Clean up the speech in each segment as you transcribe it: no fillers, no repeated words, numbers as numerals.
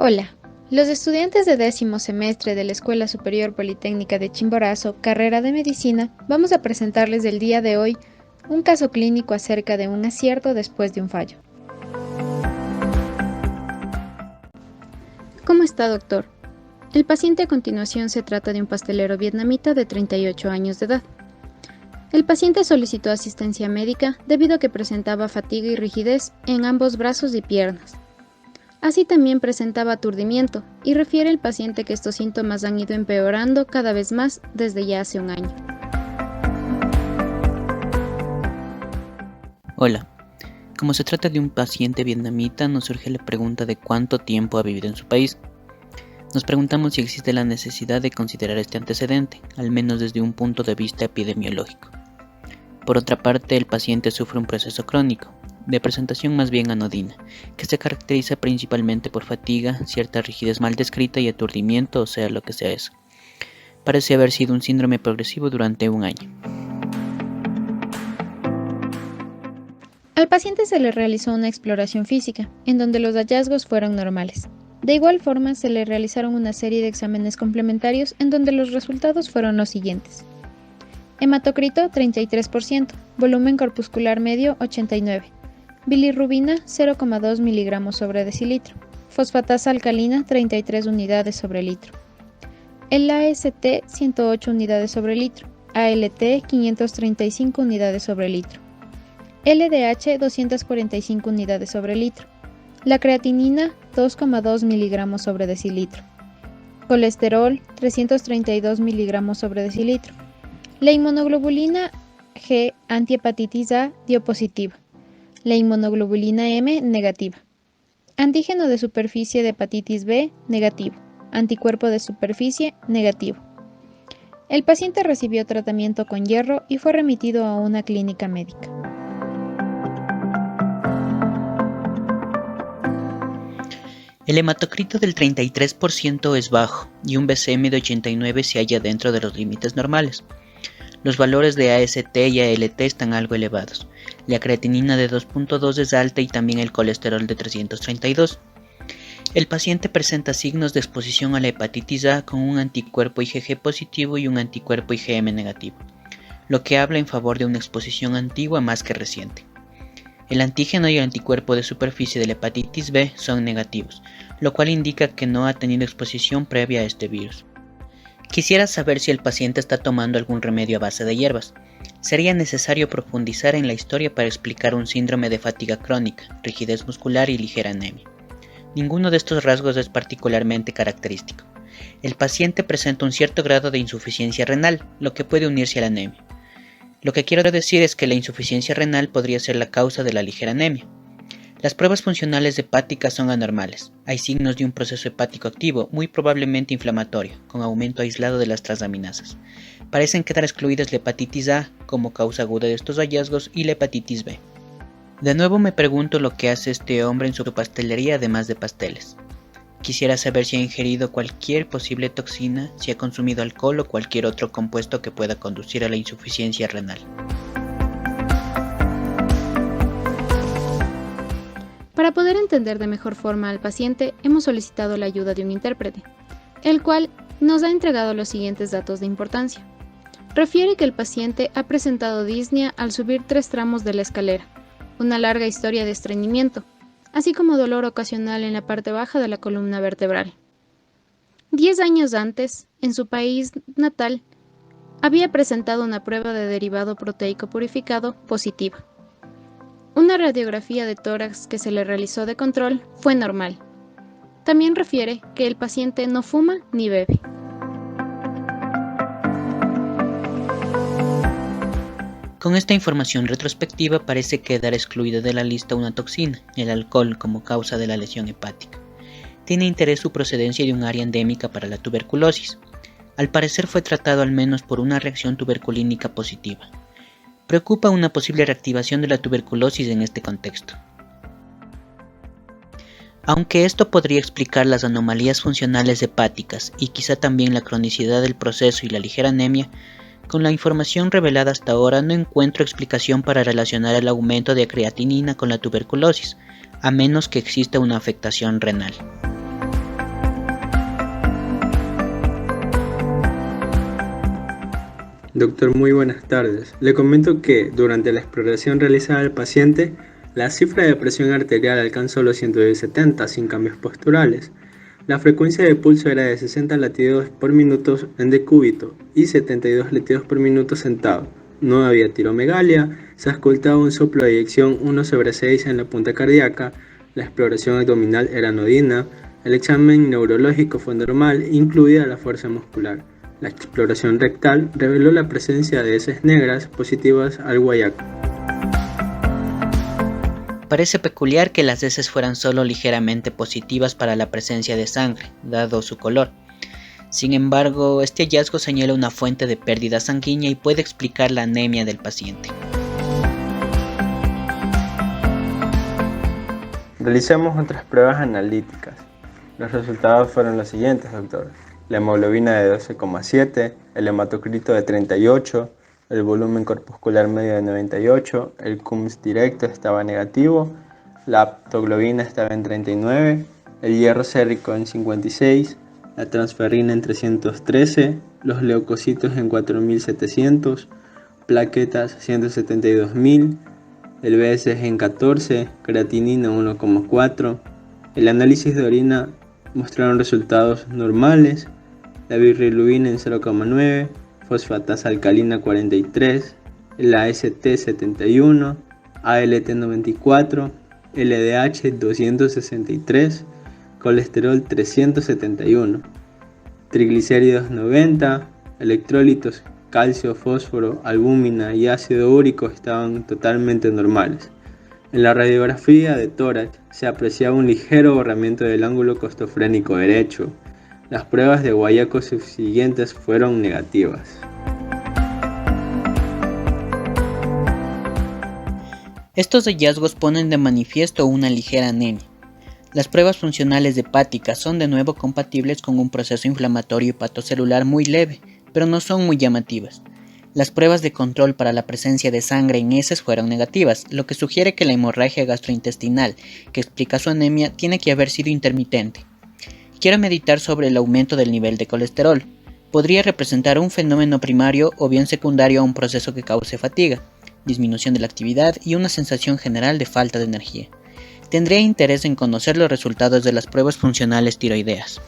Hola, los estudiantes de 10º semestre de la Escuela Superior Politécnica de Chimborazo, carrera de Medicina, vamos a presentarles el día de hoy un caso clínico acerca de un acierto después de un fallo. ¿Cómo está, doctor? El paciente a continuación se trata de un pastelero vietnamita de 38 años de edad. El paciente solicitó asistencia médica debido a que presentaba fatiga y rigidez en ambos brazos y piernas. Así también presentaba aturdimiento, y refiere el paciente que estos síntomas han ido empeorando cada vez más desde ya hace un año. Hola, como se trata de un paciente vietnamita, nos surge la pregunta de cuánto tiempo ha vivido en su país. Nos preguntamos si existe la necesidad de considerar este antecedente, al menos desde un punto de vista epidemiológico. Por otra parte, el paciente sufre un proceso crónico, de presentación más bien anodina, que se caracteriza principalmente por fatiga, cierta rigidez mal descrita y aturdimiento, o sea lo que sea eso. Parece haber sido un síndrome progresivo durante un año. Al paciente se le realizó una exploración física, en donde los hallazgos fueron normales. De igual forma, se le realizaron una serie de exámenes complementarios en donde los resultados fueron los siguientes. Hematocrito 33%, volumen corpuscular medio 89%, bilirrubina 0,2 miligramos sobre decilitro, fosfatasa alcalina 33 unidades sobre litro, el AST 108 unidades sobre litro, ALT 535 unidades sobre litro, LDH 245 unidades sobre litro, la creatinina 2,2 miligramos sobre decilitro, colesterol 332 miligramos sobre decilitro. La inmunoglobulina G antihepatitis A dio positiva. La inmunoglobulina M negativa. Antígeno de superficie de hepatitis B negativo. Anticuerpo de superficie negativo. El paciente recibió tratamiento con hierro y fue remitido a una clínica médica. El hematocrito del 33% es bajo y un BCM de 89 se halla dentro de los límites normales. Los valores de AST y ALT están algo elevados. La creatinina de 2.2 es alta y también el colesterol de 332. El paciente presenta signos de exposición a la hepatitis A con un anticuerpo IgG positivo y un anticuerpo IgM negativo, lo que habla en favor de una exposición antigua más que reciente. El antígeno y el anticuerpo de superficie de la hepatitis B son negativos, lo cual indica que no ha tenido exposición previa a este virus. Quisiera saber si el paciente está tomando algún remedio a base de hierbas. Sería necesario profundizar en la historia para explicar un síndrome de fatiga crónica, rigidez muscular y ligera anemia. Ninguno de estos rasgos es particularmente característico. El paciente presenta un cierto grado de insuficiencia renal, lo que puede unirse a la anemia. Lo que quiero decir es que la insuficiencia renal podría ser la causa de la ligera anemia. Las pruebas funcionales hepáticas son anormales. Hay signos de un proceso hepático activo, muy probablemente inflamatorio, con aumento aislado de las transaminasas. Parecen quedar excluidas la hepatitis A como causa aguda de estos hallazgos y la hepatitis B. De nuevo me pregunto lo que hace este hombre en su pastelería además de pasteles. Quisiera saber si ha ingerido cualquier posible toxina, si ha consumido alcohol o cualquier otro compuesto que pueda conducir a la insuficiencia renal. Para poder entender de mejor forma al paciente, hemos solicitado la ayuda de un intérprete, el cual nos ha entregado los siguientes datos de importancia. Refiere que el paciente ha presentado disnea al subir 3 tramos de la escalera, una larga historia de estreñimiento, así como dolor ocasional en la parte baja de la columna vertebral. 10 años antes, en su país natal, había presentado una prueba de derivado proteico purificado positiva. Una radiografía de tórax que se le realizó de control fue normal. También refiere que el paciente no fuma ni bebe. Con esta información retrospectiva parece quedar excluida de la lista una toxina, el alcohol, como causa de la lesión hepática. Tiene interés su procedencia de un área endémica para la tuberculosis. Al parecer fue tratado al menos por una reacción tuberculínica positiva. Preocupa una posible reactivación de la tuberculosis en este contexto. Aunque esto podría explicar las anomalías funcionales hepáticas y quizá también la cronicidad del proceso y la ligera anemia, con la información revelada hasta ahora no encuentro explicación para relacionar el aumento de creatinina con la tuberculosis, a menos que exista una afectación renal. Doctor, muy buenas tardes. Le comento que durante la exploración realizada al paciente, la cifra de presión arterial alcanzó los 170 sin cambios posturales. La frecuencia de pulso era de 60 latidos por minuto en decúbito y 72 latidos por minuto sentado. No había tiromegalia, se auscultaba un soplo de eyección 1/6 en la punta cardíaca, la exploración abdominal era anodina, el examen neurológico fue normal, incluida la fuerza muscular. La exploración rectal reveló la presencia de heces negras positivas al guayaco. Parece peculiar que las heces fueran solo ligeramente positivas para la presencia de sangre, dado su color. Sin embargo, este hallazgo señala una fuente de pérdida sanguínea y puede explicar la anemia del paciente. Realizamos otras pruebas analíticas. Los resultados fueron los siguientes, doctor. La hemoglobina de 12,7, el hematocrito de 38, el volumen corpuscular medio de 98, el CUMS directo estaba negativo, la aptoglobina estaba en 39, el hierro sérrico en 56, la transferrina en 313, los leucocitos en 4700, plaquetas 172.000, el BSG en 14, creatinina 1,4, el análisis de orina mostraron resultados normales, la bilirrubina en 0,9, fosfatasa alcalina 43, la AST 71, ALT 94, LDH 263, colesterol 371, triglicéridos 90, electrolitos, calcio, fósforo, albúmina y ácido úrico estaban totalmente normales. En la radiografía de tórax se apreciaba un ligero borramiento del ángulo costofrénico derecho. Las pruebas de guayaco subsiguientes fueron negativas. Estos hallazgos ponen de manifiesto una ligera anemia. Las pruebas funcionales hepáticas son de nuevo compatibles con un proceso inflamatorio hepatocelular muy leve, pero no son muy llamativas. Las pruebas de control para la presencia de sangre en heces fueron negativas, lo que sugiere que la hemorragia gastrointestinal, que explica su anemia, tiene que haber sido intermitente. Quiero meditar sobre el aumento del nivel de colesterol. Podría representar un fenómeno primario o bien secundario a un proceso que cause fatiga, disminución de la actividad y una sensación general de falta de energía. Tendría interés en conocer los resultados de las pruebas funcionales tiroideas.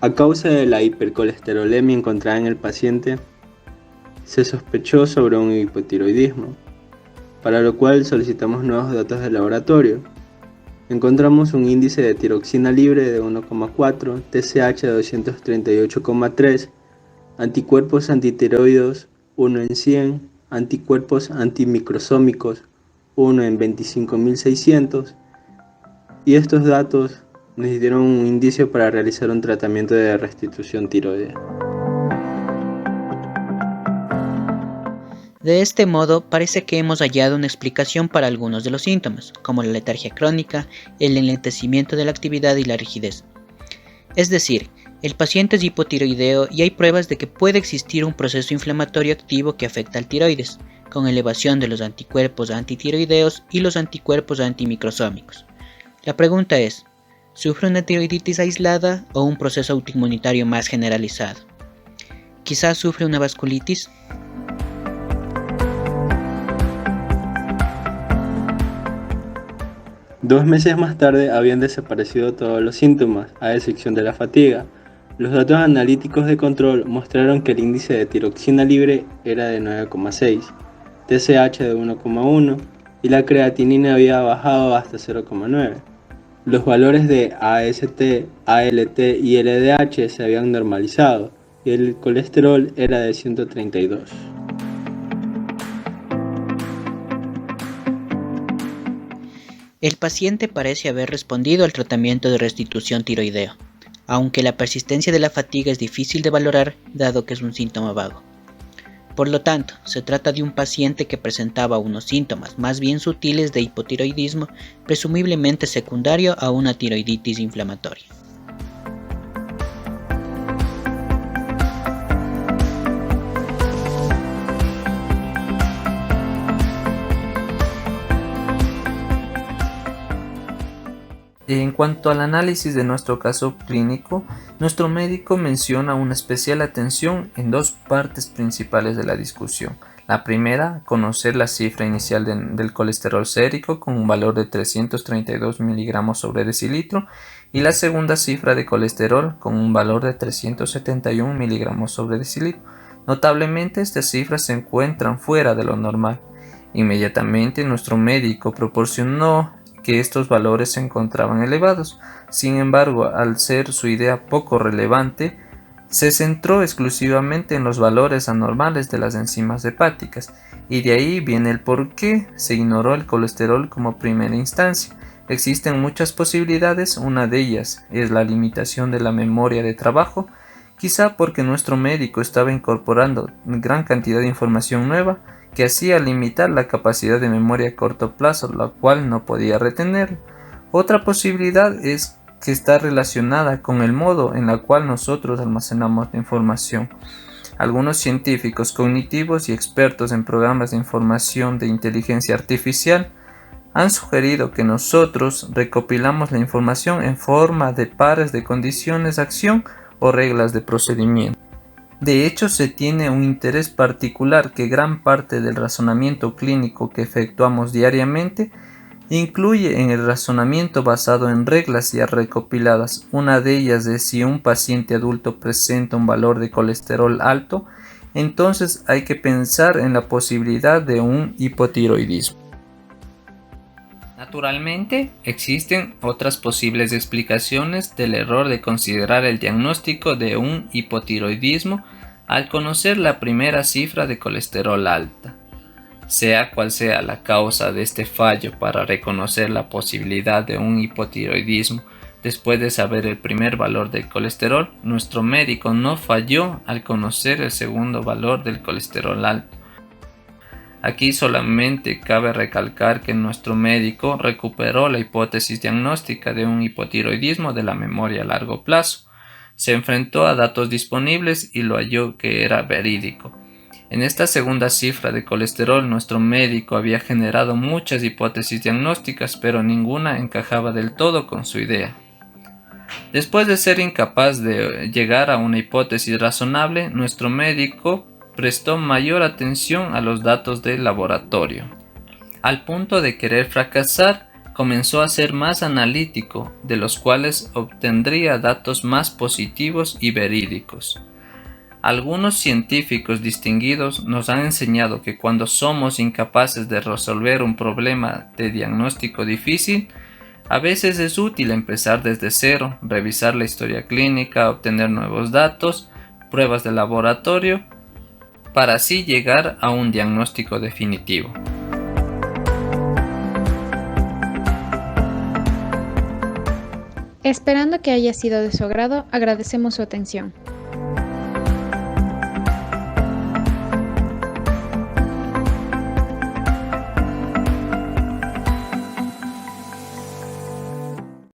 A causa de la hipercolesterolemia encontrada en el paciente, se sospechó sobre un hipotiroidismo, para lo cual solicitamos nuevos datos de laboratorio. Encontramos un índice de tiroxina libre de 1,4, TSH de 238,3, anticuerpos antitiroides 1 en 100, anticuerpos antimicrosómicos 1 en 25.600, y estos datos nos dieron un indicio para realizar un tratamiento de restitución tiroidea. De este modo, parece que hemos hallado una explicación para algunos de los síntomas, como la letargia crónica, el enlentecimiento de la actividad y la rigidez. Es decir, el paciente es hipotiroideo y hay pruebas de que puede existir un proceso inflamatorio activo que afecta al tiroides, con elevación de los anticuerpos antitiroideos y los anticuerpos antimicrosómicos. La pregunta es, ¿sufre una tiroiditis aislada o un proceso autoinmunitario más generalizado? ¿Quizás sufre una vasculitis? Dos meses más tarde habían desaparecido todos los síntomas, a excepción de la fatiga. Los datos analíticos de control mostraron que el índice de tiroxina libre era de 9,6, TSH de 1,1 y la creatinina había bajado hasta 0,9. Los valores de AST, ALT y LDH se habían normalizado y el colesterol era de 132. El paciente parece haber respondido al tratamiento de restitución tiroideo, aunque la persistencia de la fatiga es difícil de valorar dado que es un síntoma vago. Por lo tanto, se trata de un paciente que presentaba unos síntomas más bien sutiles de hipotiroidismo, presumiblemente secundario a una tiroiditis inflamatoria. En cuanto al análisis de nuestro caso clínico, nuestro médico menciona una especial atención en dos partes principales de la discusión. La primera, conocer la cifra inicial del colesterol sérico con un valor de 332 miligramos sobre decilitro, y la segunda cifra de colesterol con un valor de 371 miligramos sobre decilitro. Notablemente, estas cifras se encuentran fuera de lo normal. Inmediatamente nuestro médico proporcionó que estos valores se encontraban elevados. Sin embargo, al ser su idea poco relevante, se centró exclusivamente en los valores anormales de las enzimas hepáticas, y de ahí viene el por qué se ignoró el colesterol como primera instancia. Existen muchas posibilidades, una de ellas es la limitación de la memoria de trabajo, quizá porque nuestro médico estaba incorporando gran cantidad de información nueva que hacía limitar la capacidad de memoria a corto plazo, la cual no podía retener. Otra posibilidad es que está relacionada con el modo en el cual nosotros almacenamos la información. Algunos científicos cognitivos y expertos en programas de información de inteligencia artificial han sugerido que nosotros recopilamos la información en forma de pares de condiciones de acción o reglas de procedimiento. De hecho, se tiene un interés particular que gran parte del razonamiento clínico que efectuamos diariamente incluye en el razonamiento basado en reglas ya recopiladas. Una de ellas es: si un paciente adulto presenta un valor de colesterol alto, entonces hay que pensar en la posibilidad de un hipotiroidismo. Naturalmente, existen otras posibles explicaciones del error de considerar el diagnóstico de un hipotiroidismo al conocer la primera cifra de colesterol alta. Sea cual sea la causa de este fallo para reconocer la posibilidad de un hipotiroidismo después de saber el primer valor del colesterol, nuestro médico no falló al conocer el segundo valor del colesterol alto. Aquí solamente cabe recalcar que nuestro médico recuperó la hipótesis diagnóstica de un hipotiroidismo de la memoria a largo plazo. Se enfrentó a datos disponibles y lo halló que era verídico. En esta segunda cifra de colesterol, nuestro médico había generado muchas hipótesis diagnósticas, pero ninguna encajaba del todo con su idea. Después de ser incapaz de llegar a una hipótesis razonable, nuestro médico prestó mayor atención a los datos del laboratorio. Al punto de querer fracasar, comenzó a ser más analítico, de los cuales obtendría datos más positivos y verídicos. Algunos científicos distinguidos nos han enseñado que cuando somos incapaces de resolver un problema de diagnóstico difícil, a veces es útil empezar desde cero, revisar la historia clínica, obtener nuevos datos, pruebas de laboratorio, para así llegar a un diagnóstico definitivo. Esperando que haya sido de su agrado, agradecemos su atención.